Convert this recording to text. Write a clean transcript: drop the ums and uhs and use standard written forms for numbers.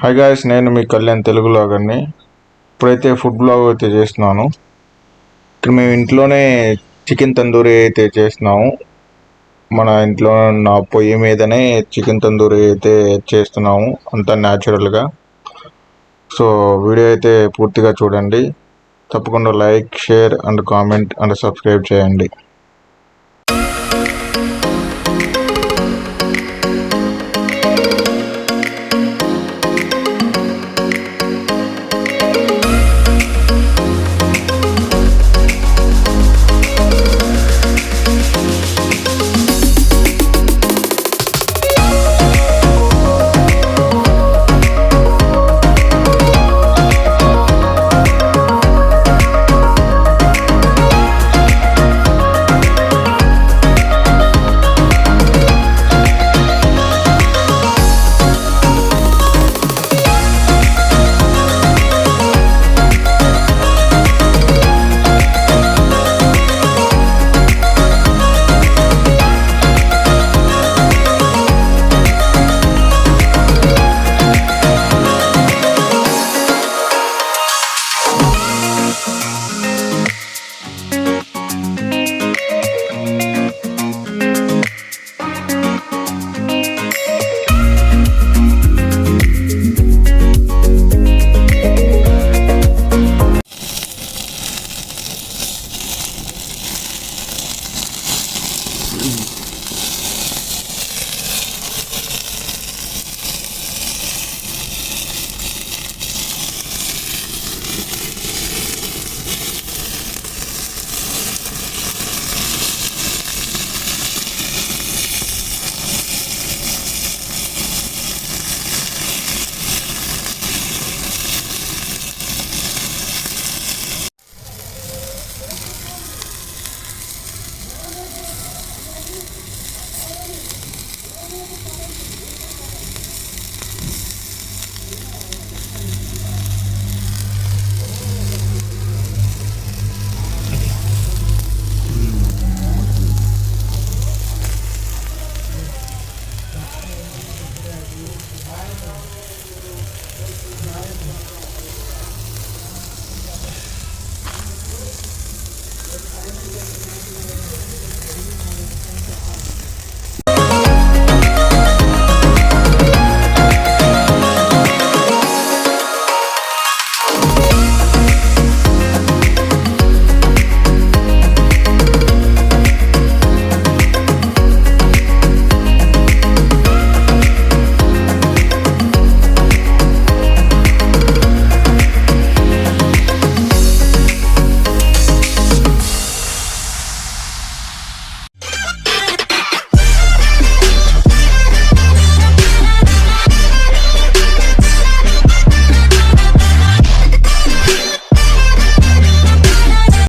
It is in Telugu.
హాయ్ గాయ్స్, నేను మీ కళ్యాణ్ తెలుగు లాగర్ని. ఇప్పుడైతే ఫుడ్ బ్లాగ్ అయితే చేస్తున్నాను. ఇక్కడ మేము ఇంట్లోనే చికెన్ తందూరి అయితే చేస్తున్నాము. మన ఇంట్లో నా పొయ్యి మీదనే చికెన్ తందూరి అయితే చేస్తున్నాము, అంతా న్యాచురల్గా. సో వీడియో అయితే పూర్తిగా చూడండి. తప్పకుండా like, share and comment and subscribe చేయండి.